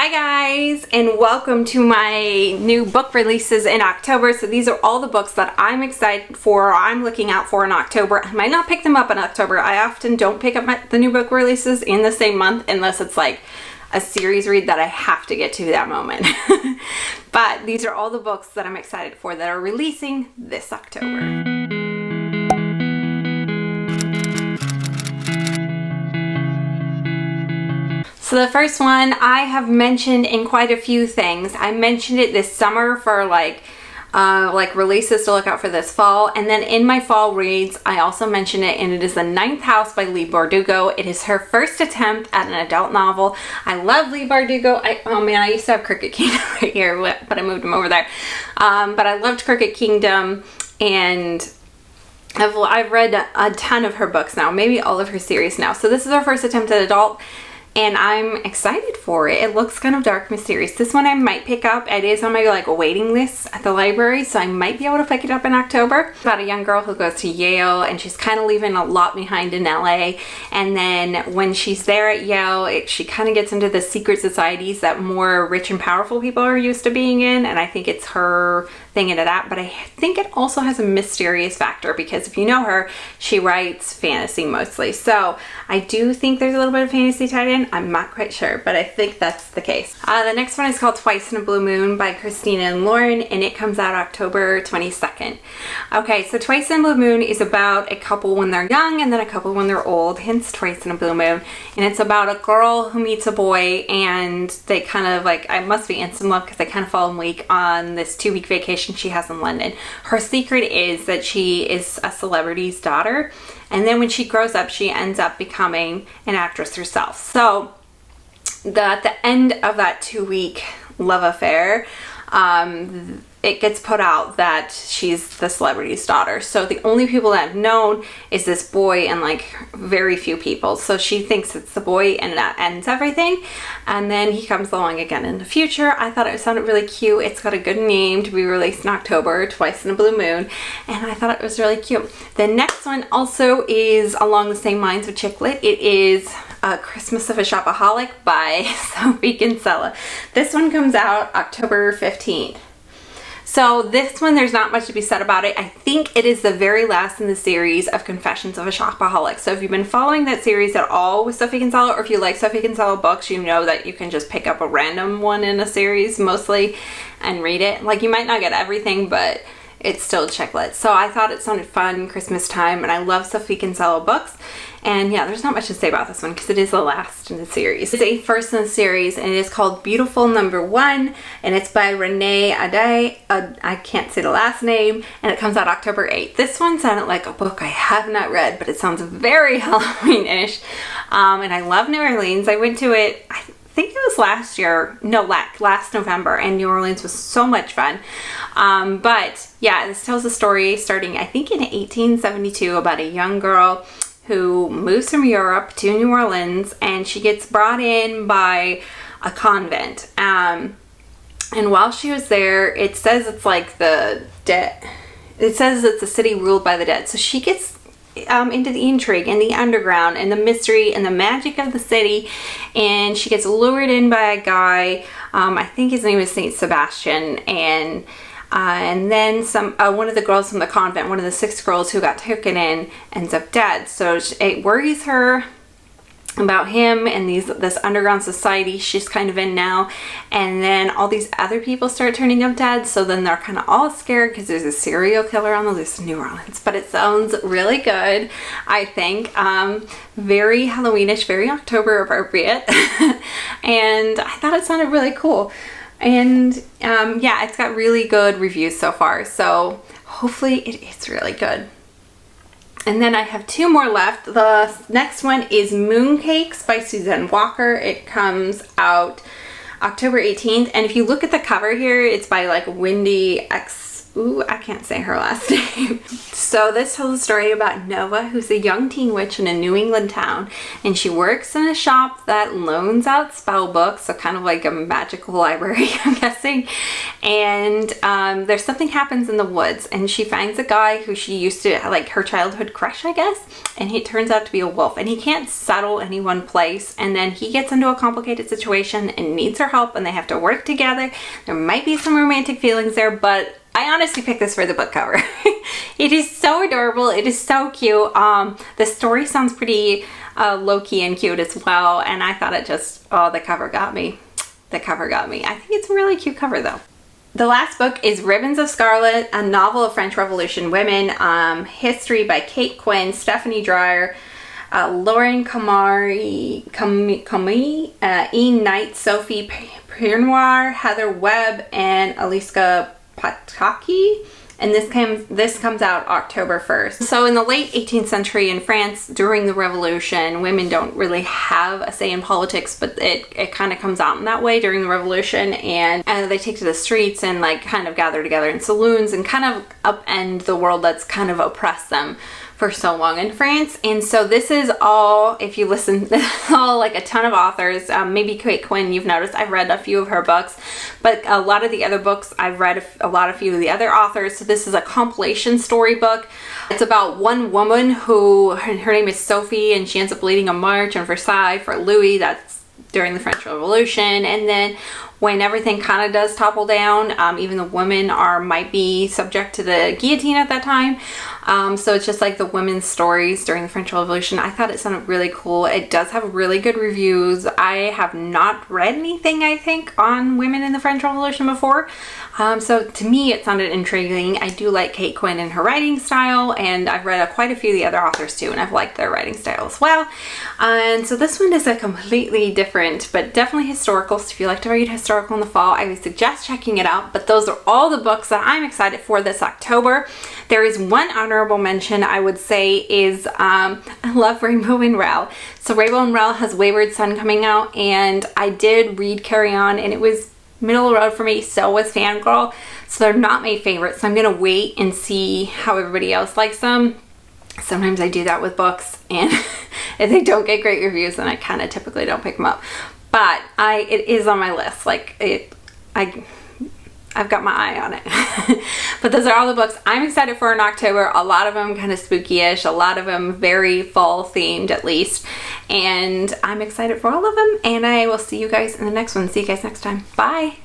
Hi guys, and welcome to my new book releases in October. So these are all the books that I'm excited for, or I'm looking out for in October. I might not pick them up in October. I often don't pick up the new book releases in the same month unless it's like a series read that I have to get to that moment. But these are all the books that I'm excited for that are releasing this October. So the first one I have mentioned in quite a few things. I mentioned it this summer for like releases to look out for this fall, and then in my fall reads I also mentioned it, and it is The Ninth House by Leigh Bardugo. It is her first attempt at an adult novel. I love Leigh Bardugo. Oh man, I used to have Crooked Kingdom right here, but I moved him over there. But I loved Crooked Kingdom, and I've read a ton of her books now, maybe all of her series now. So this is her first attempt at adult, and I'm excited for it. It looks kind of dark, mysterious. This one I might pick up. It is on my waiting list at the library, so I might be able to pick it up in October. It's about a young girl who goes to Yale, and she's kind of leaving a lot behind in LA. And then when she's there at Yale, she kind of gets into the secret societies that more rich and powerful people are used to being in, and I think it's her thing into that. But I think it also has a mysterious factor, because if you know her, she writes fantasy mostly. So I do think there's a little bit of fantasy tied in. I'm not quite sure, but I think that's the case. The next one is called Twice in a Blue Moon by Christina Lauren, and it comes out October 22nd. Okay, so Twice in a Blue Moon is about a couple when they're young and then a couple when they're old, hence Twice in a Blue Moon. And it's about a girl who meets a boy, and they kind of I must be instant love, because they kind of fall in week on this 2-week vacation she has in London. Her secret is that she is a celebrity's daughter, and then when she grows up, she ends up becoming an actress herself. So at the end of that 2-week love affair, it gets put out that she's the celebrity's daughter. So the only people that have known is this boy and very few people. So she thinks it's the boy, and that ends everything. And then he comes along again in the future. I thought it sounded really cute. It's got a good name to be released in October, Twice in a Blue Moon. And I thought it was really cute. The next one also is along the same lines of chick lit. It is Christmas of a Shopaholic by Sophie Kinsella. This one comes out October 15th. So this one, there's not much to be said about it. I think it is the very last in the series of Confessions of a Shopaholic. So if you've been following that series at all with Sophie Kinsella, or if you like Sophie Kinsella books, you know that you can just pick up a random one in a series mostly and read it. You might not get everything, but it's still chick lit. So I thought it sounded fun Christmas time, and I love Sophie Kinsella books. And yeah, there's not much to say about this one because it is the last in the series. It's a first in the series, and it is called Beautiful Number 1, and it's by Renee Ade. I can't say the last name, and it comes out October 8th. This one sounded like a book I have not read, but it sounds very Halloween-ish. And I love New Orleans. I went to it, I think it was last November, and New Orleans was so much fun. But yeah, this tells a story starting, I think, in 1872 about a young girl who moves from Europe to New Orleans, and she gets brought in by a convent. And while she was there, it says it's like the dead. It says it's a city ruled by the dead. So she gets into the intrigue and the underground and the mystery and the magic of the city, and she gets lured in by a guy. I think his name is Saint Sebastian, and then one of the girls from the convent, one of the 6 girls who got taken in, ends up dead. So it worries her about him and this underground society she's kind of in now. And then all these other people start turning up dead. So then they're kind of all scared because there's a serial killer on the loose in New Orleans. But it sounds really good, I think. Very Halloweenish, very October appropriate. And I thought it sounded really cool. And yeah, it's got really good reviews so far, so hopefully it is really good. And then I have 2 more left. The next one is Mooncakes by Suzanne Walker. It comes out October 18th, and if you look at the cover here, it's by Wendy X ooh, I can't say her last name. So this tells a story about Nova, who's a young teen witch in a New England town, and she works in a shop that loans out spell books, so kind of like a magical library, I'm guessing. And there's something happens in the woods, and she finds a guy who she used to, like, her childhood crush, I guess, and he turns out to be a wolf, and he can't settle any one place, and then he gets into a complicated situation and needs her help, and they have to work together. There might be some romantic feelings there, but I honestly picked this for the book cover. It is so adorable. It is so cute. The story sounds pretty low-key and cute as well, and I thought it just, oh, the cover got me. The cover got me. I think it's a really cute cover though. The last book is Ribbons of Scarlet, a novel of French Revolution women. History by Kate Quinn, Stephanie Dreyer, Lauren Camille, Ian Knight, Sophie Piernoir, Heather Webb, and Aliska Pataki. And this comes out October 1st. So in the late 18th century in France, during the Revolution, women don't really have a say in politics, but it kind of comes out in that way during the Revolution, and they take to the streets and like kind of gather together in saloons and kind of upend the world that's kind of oppressed them for so long in France. And so this is all, if you listen, all like a ton of authors. Maybe Kate Quinn, you've noticed I've read a few of her books, but a lot of the other books I've read a few of the other authors. So this is a compilation storybook. It's about one woman who, her name is Sophie, and she ends up leading a march in Versailles for Louis. That's during the French Revolution. And then when everything kind of does topple down, even the women might be subject to the guillotine at that time. So it's just like the women's stories during the French Revolution. I thought it sounded really cool. It does have really good reviews. I have not read anything, I think, on women in the French Revolution before. So to me, it sounded intriguing. I do like Kate Quinn and her writing style, and I've read quite a few of the other authors too, and I've liked their writing style as well. And so this one is a completely different, but definitely historical. So if you like to read historical in the fall, I would suggest checking it out. But those are all the books that I'm excited for this October. There is one honorable mention I would say is, I love Rainbow and Rowell. So Rainbow and Rowell has Wayward Son coming out, and I did read Carry On, and it was middle of the road for me. So was Fangirl. So they're not my favorites. So I'm going to wait and see how everybody else likes them. Sometimes I do that with books, and if they don't get great reviews, then I kind of typically don't pick them up. But it is on my list. Like I've got my eye on it. But those are all the books I'm excited for in October. A lot of them kind of spooky-ish, a lot of them very fall themed at least. And I'm excited for all of them, and I will see you guys in the next one. See you guys next time. Bye.